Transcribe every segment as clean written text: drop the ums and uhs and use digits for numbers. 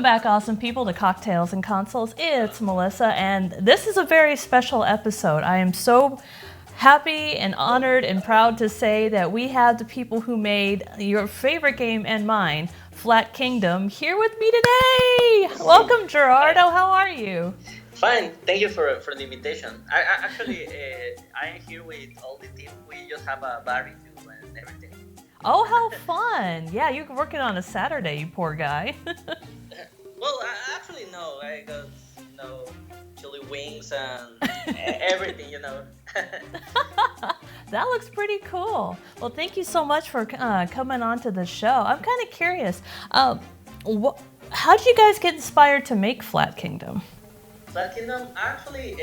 back, awesome people, to Cocktails and Consoles. It's Melissa, and this is a very special episode. I am so happy and honored and proud to say that we have the people who made your favorite game and mine, Flat Kingdom, here with me today. Welcome, Gerardo. How are you? Fine. Thank you for the invitation. I'm here with all the team. We just have a barbecue and everything. Oh, how fun. Yeah, you're working on a Saturday, you poor guy. Well, actually, no. I got, chili wings and everything, That looks pretty cool. Well, thank you so much for coming on to the show. I'm kind of curious. How did you guys get inspired to make Flat Kingdom? Flat Kingdom, actually,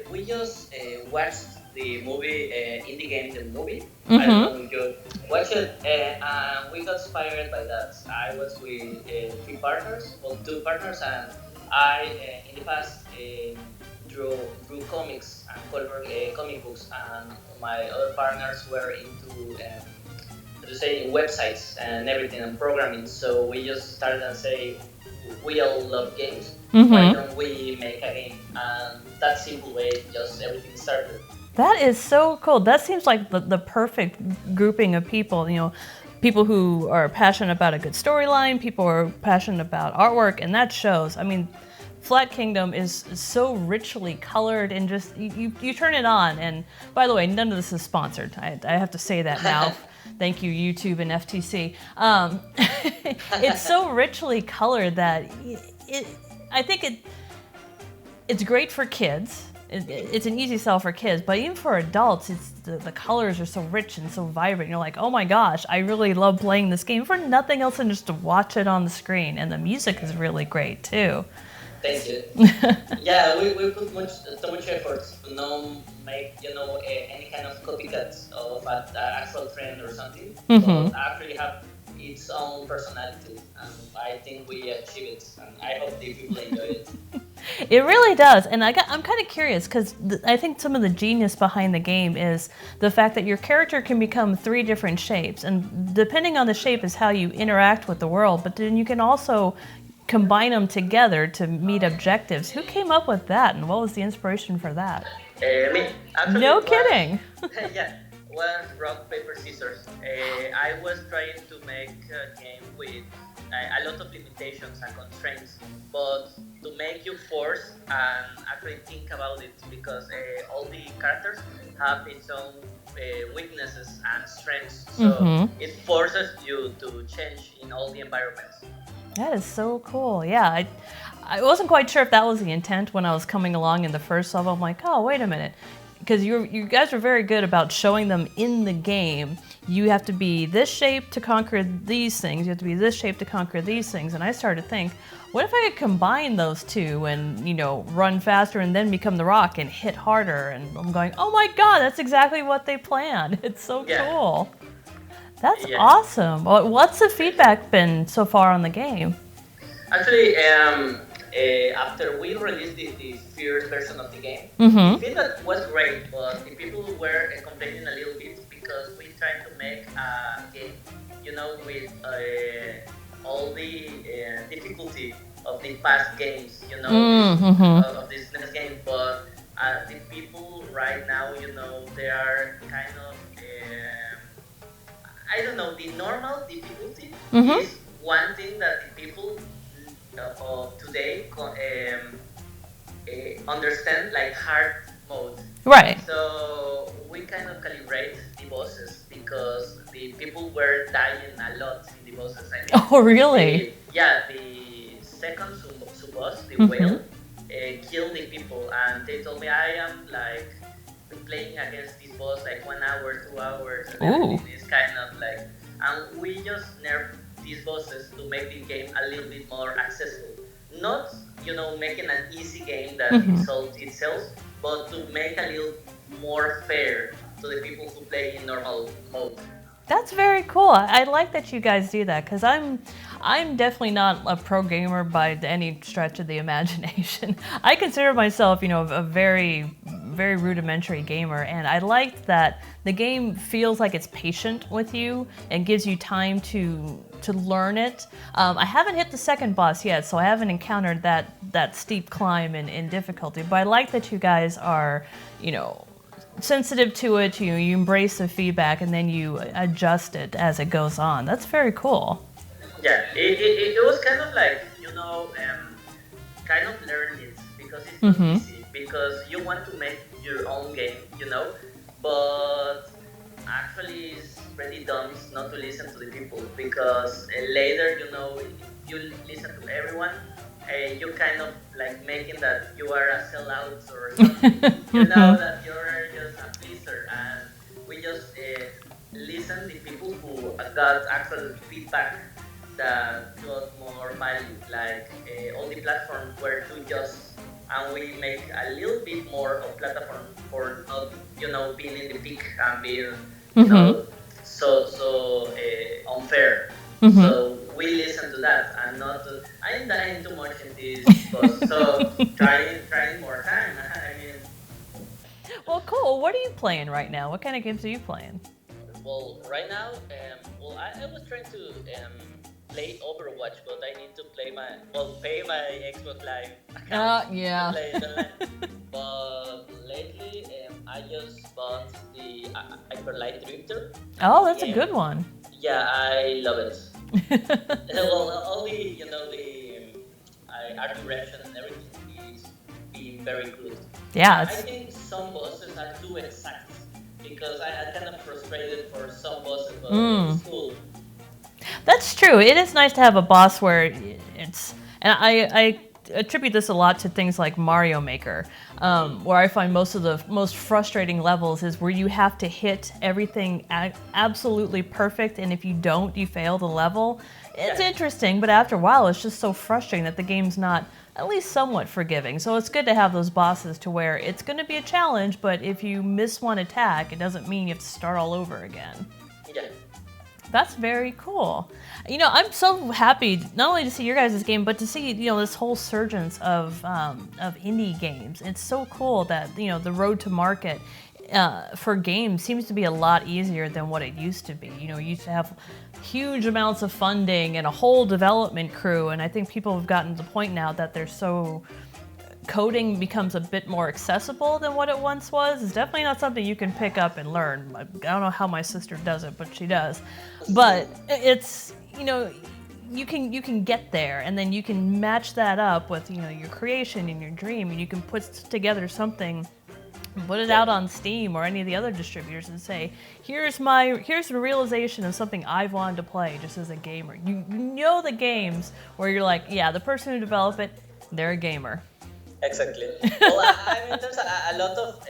we just watched the movie, indie game, the movie. Mm-hmm. I don't know if you watched it, and we got inspired by that. I was with two partners, and I, in the past, drew comics and color comic books, and my other partners were into websites and everything and programming. So we just started and say we all love games. Mm-hmm. Why don't we make a game? And that simple way, just everything started. That is so cool. That seems like the perfect grouping of people, people who are passionate about a good storyline, people who are passionate about artwork, and that shows. I mean, Flat Kingdom is so richly colored, and just you turn it on. And by the way, none of this is sponsored. I have to say that now. Thank you, YouTube and FTC. It's so richly colored that I think it's great for kids. It's an easy sell for kids, but even for adults, the colors are so rich and so vibrant. You're like, oh my gosh, I really love playing this game for nothing else than just to watch it on the screen. And the music is really great too. Thank you. Yeah, we put so much effort to not make any kind of copycats of an actual trend or something, Mm-hmm. but actually have its own personality, and I think we achieve it, and I hope the people enjoy it. It really does, and I'm kind of curious because I think some of the genius behind the game is the fact that your character can become 3 different shapes, and depending on the shape is how you interact with the world, but then you can also combine them together to meet objectives. Who came up with that, and what was the inspiration for that? Me. Actually, No kidding. Yeah, was rock, paper, scissors. I was trying to make a game with a lot of limitations and constraints, but to make you force and actually think about it, because all the characters have its own weaknesses and strengths, so Mm-hmm. it forces you to change in all the environments. That is so cool. Yeah, I wasn't quite sure if that was the intent when I was coming along in the first level. I'm like, oh, wait a minute. Because you guys are very good about showing them in the game. You have to be this shape to conquer these things. You have to be this shape to conquer these things. And I started to think, what if I could combine those two and, run faster and then become the rock and hit harder? And I'm going, oh my God, that's exactly what they planned. It's so cool. That's awesome. What's the feedback been so far on the game? Actually, after we released the first version of the game, Mm-hmm. the feedback was great, but the people were complaining a little bit because we tried to make a game, with all the difficulty of the past games, Mm-hmm. of this next game. But the people right now, they are kind of, I don't know, the normal difficulty Mm-hmm. is one thing that the people of today understand like hard mode. Right. So we kind of calibrate the bosses because the people were dying a lot in the bosses. I mean, Oh, really? the second sub-boss, the Mhm. whale, killed the people, and they told me I am like playing against this boss like 1 hour, 2 hours, and everything is kind of like, and we just nerfed these bosses to make the game a little bit more accessible. Not, making an easy game that Mhm. it solves itself, but to make a little more fair to the people who play in normal mode. That's very cool. I like that you guys do that because I'm definitely not a pro gamer by any stretch of the imagination. I consider myself, a very, very rudimentary gamer, and I liked that the game feels like it's patient with you and gives you time to to learn it. I haven't hit the second boss yet, so I haven't encountered that steep climb in difficulty. But I like that you guys are, sensitive to it. You embrace the feedback and then you adjust it as it goes on. That's very cool. Yeah, it was kind of like, kind of learning it because it's not easy. Because you want to make your own game, but actually it's pretty dumb not to listen to the people because later, if you listen to everyone, you kind of like making that you are a sellout or something. That you're just a pleaser, and we just listen the people who got actual feedback that got more value, like all the platforms were too just, and we make a little bit more of platform for not, being in the peak and being, so unfair. So we listen to that and not. I'm dying too much in this course, so trying more time. I mean. Well, cool. What are you playing right now? What kind of games are you playing? Well, right now, I was trying to play Overwatch, but I need to pay my Xbox Live account yeah. to play it online. But lately, I just bought the Hyperlight Drifter. Oh, that's a good one. Yeah, I love it. Well, only the art direction and everything is being very good. Yeah, I think some bosses are too exact because I kind of frustrated for some bosses, but it's cool. That's true. It is nice to have a boss where it's, and I attribute this a lot to things like Mario Maker, where I find most of the most frustrating levels is where you have to hit everything absolutely perfect, and if you don't, you fail the level. It's interesting, but after a while, it's just so frustrating that the game's not at least somewhat forgiving. So it's good to have those bosses to where it's going to be a challenge, but if you miss one attack, it doesn't mean you have to start all over again. Yeah. That's very cool. I'm so happy not only to see your guys' game, but to see this whole surgence of indie games. It's so cool that the road to market for games seems to be a lot easier than what it used to be. You used to have huge amounts of funding and a whole development crew, and I think people have gotten to the point now that they're so. Coding becomes a bit more accessible than what it once was. It's definitely not something you can pick up and learn. I don't know how my sister does it, but she does. But it's, you can get there, and then you can match that up with, your creation and your dream, and you can put together something, put it out on Steam or any of the other distributors and say, here's the realization of something I've wanted to play just as a gamer. You know the games where you're like, yeah, the person who developed it, they're a gamer. Exactly. Well, I mean, there's a lot of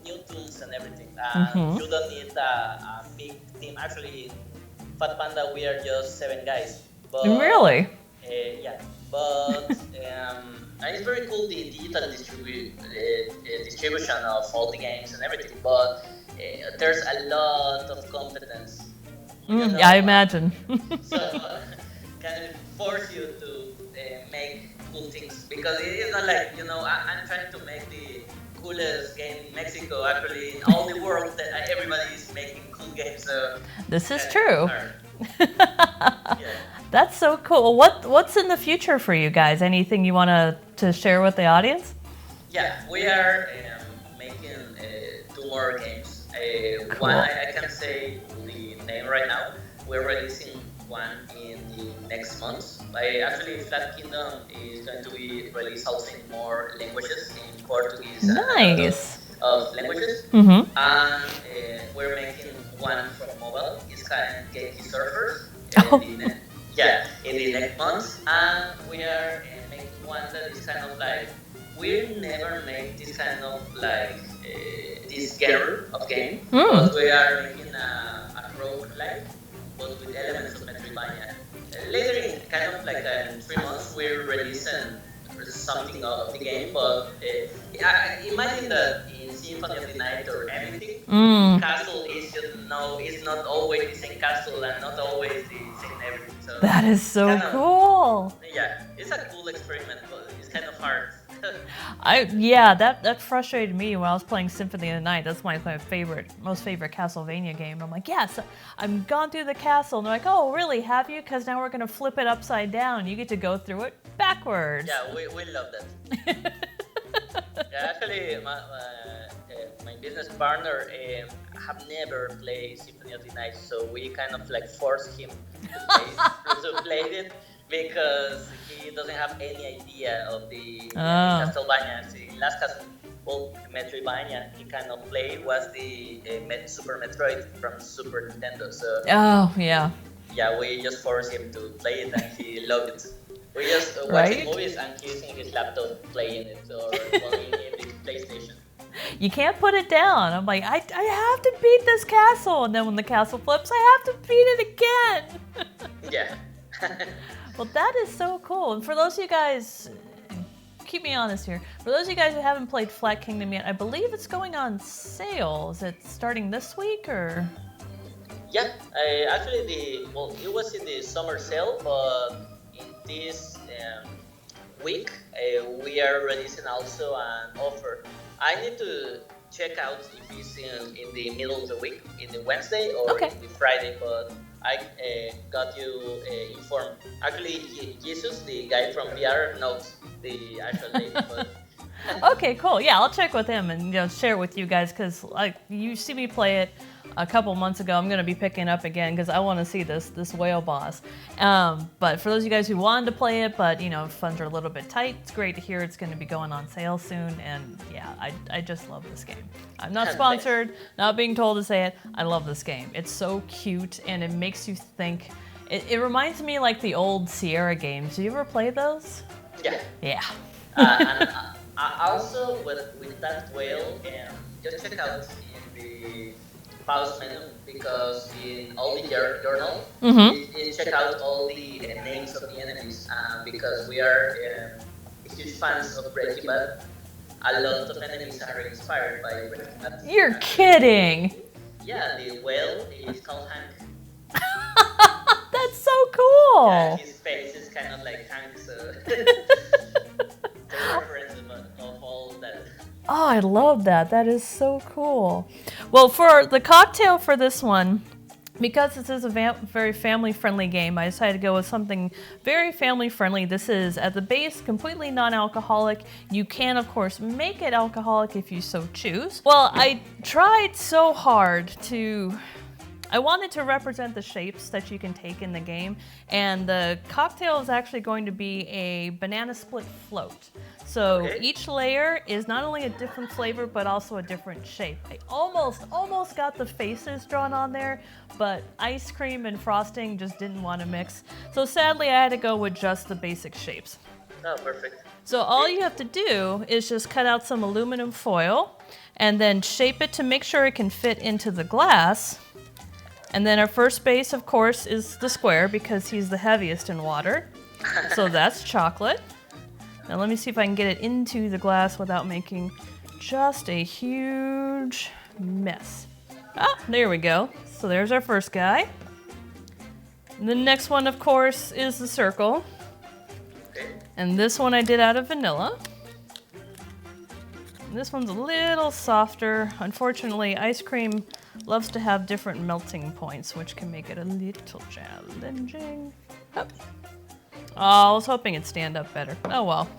new tools and everything. You don't need a big team. Actually, Fat Panda, we are just 7 guys. But, really? Yeah. But and it's very cool the digital distribution of all the games and everything. But there's a lot of competence. Yeah, I imagine. So kind of force you to make cool things, because it's not like, I'm trying to make the coolest game in Mexico. Actually, in all the world, that everybody is making cool games. So this is true. Yeah. That's so cool. What's in the future for you guys? Anything you want to share with the audience? Yeah, we are making 2 more games. Cool. One, I can say the name right now. We're releasing one in the next month. Actually, Flat Kingdom is going to be released also in more languages, in Portuguese. Nice. Of languages. Mm-hmm. And we're making one for mobile. It's kind of Genki Surfers. In the next month. And we are making one that is kind of like, we never made this kind of like this genre of game, but we are making a roguelike, but with elements of Metroidvania. Later, in kind of like in 3 months, we're releasing something of the game, but imagine that in Symphony of the Night or anything, castle is is not always the same castle and not always the same everything. So that is so cool. Yeah, it's a cool experiment, but it's kind of hard. Yeah, that frustrated me when I was playing Symphony of the Night. That's my most favorite Castlevania game. I'm like, yes, I've gone through the castle. And they're like, oh, really? Have you? Because now we're gonna flip it upside down. You get to go through it backwards. Yeah, we love that. Yeah, actually, my business partner have never played Symphony of the Night, so we kind of like forced him to play it because he doesn't have any idea of the Castlevania. The last Metroidvania he kind of played was the Super Metroid from Super Nintendo. So yeah, we just forced him to play it, and he loved it. We just watching movies and he's in his laptop playing it or playing in the PlayStation. You can't put it down. I'm like, I have to beat this castle, and then when the castle flips, I have to beat it again. Yeah. Well, that is so cool. And for those of you guys, keep me honest here. For those of you guys who haven't played Flat Kingdom yet, I believe it's going on sale. Is it starting this week or? Yeah, actually, it was in the summer sale, but in this week we are releasing also an offer. I need to check out if it's in the middle of the week, in the Wednesday or in the Friday, but I got you informed. Actually, Jesus, the guy from VR, knows the actual date. But okay, cool. Yeah, I'll check with him and share it with you guys because like you see me play it a couple months ago. I'm gonna be picking up again because I want to see this whale boss. But for those of you guys who wanted to play it, but funds are a little bit tight, it's great to hear it's going to be going on sale soon. And yeah, I just love this game. I'm not sponsored, not being told to say it. I love this game. It's so cute and it makes you think. It reminds me like the old Sierra games. Do you ever play those? Yeah. Yeah. And also with that whale, just check out in the pause menu because in all the journal, check out all the names of the enemies because we are huge fans of Breaking Bad. A lot of enemies are inspired by Breaking Bad. You're kidding! Yeah, the whale is called Hank. That's so cool! Yeah, his face is kind of like Hank, so reference of all that. Oh, I love that. That is so cool. Well, for the cocktail for this one, because this is a very family-friendly game, I decided to go with something very family-friendly. This is, at the base, completely non-alcoholic. You can, of course, make it alcoholic if you so choose. Well, I tried so hard I wanted to represent the shapes that you can take in the game, and the cocktail is actually going to be a banana split float. So each layer is not only a different flavor, but also a different shape. I almost got the faces drawn on there, but ice cream and frosting just didn't want to mix. So sadly, I had to go with just the basic shapes. Oh, perfect. So all you have to do is just cut out some aluminum foil and then shape it to make sure it can fit into the glass. And then our first base, of course, is the square because he's the heaviest in water. So that's chocolate. Now let me see if I can get it into the glass without making just a huge mess. Ah, there we go. So there's our first guy. And the next one, of course, is the circle. And this one I did out of vanilla. And this one's a little softer. Unfortunately, ice cream loves to have different melting points, which can make it a little challenging. Oh, I was hoping it'd stand up better. Oh well.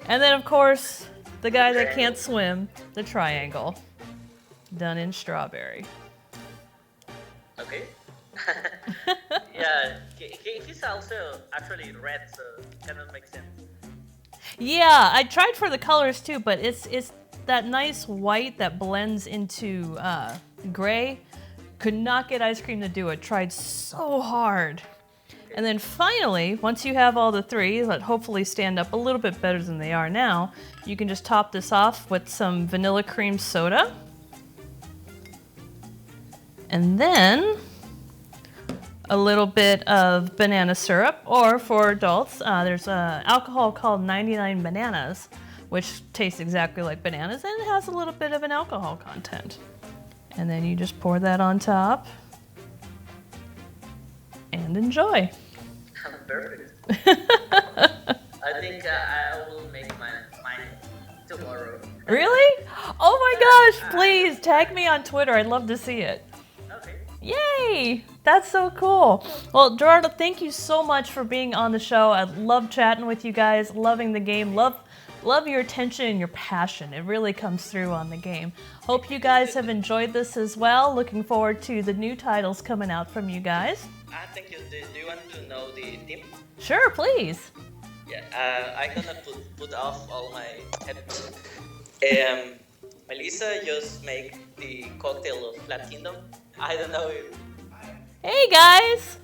And then, of course, the guy that can't swim, the triangle, done in strawberry. Okay. Yeah, he's also actually red, so it kind of makes sense. Yeah, I tried for the colors too, but it's that nice white that blends into gray. Could not get ice cream to do it. Tried so hard. And then finally, once you have all the three that hopefully stand up a little bit better than they are now, you can just top this off with some vanilla cream soda. And then a little bit of banana syrup, or for adults, there's alcohol called 99 Bananas, which tastes exactly like bananas and it has a little bit of an alcohol content. And then you just pour that on top and enjoy. Perfect. I think I will make mine tomorrow. Really? Oh my gosh, please tag me on Twitter. I'd love to see it. Okay. Yay! That's so cool. Well, Gerardo, thank you so much for being on the show. I love chatting with you guys, loving the game, love your attention and your passion. It really comes through on the game. Hope you guys have enjoyed this as well. Looking forward to the new titles coming out from you guys. Thank you. Do you want to know the team? Sure, please. Yeah, I'm gonna put off all my headphones. Melissa just make the cocktail of Platinum. I don't know if... Hey guys!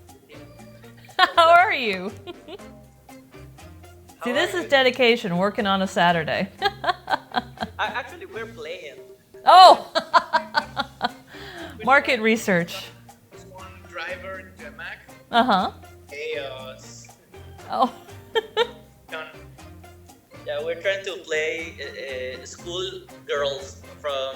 How are you? See, this is dedication, working on a Saturday. Actually, we're playing. Oh! Market research. One driver into a Mac. Uh-huh. Chaos. Oh. Done. Yeah, we're trying to play school girls from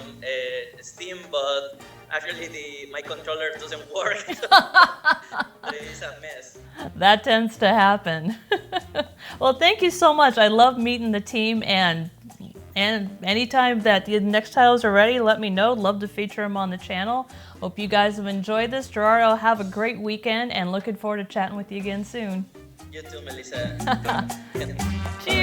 Steam, but actually my controller doesn't work. It's a mess. That tends to happen. Well, thank you so much. I love meeting the team, and anytime that the next titles are ready, let me know. Love to feature them on the channel. Hope you guys have enjoyed this. Gerardo, have a great weekend, and looking forward to chatting with you again soon. You too, Melissa. Cheers!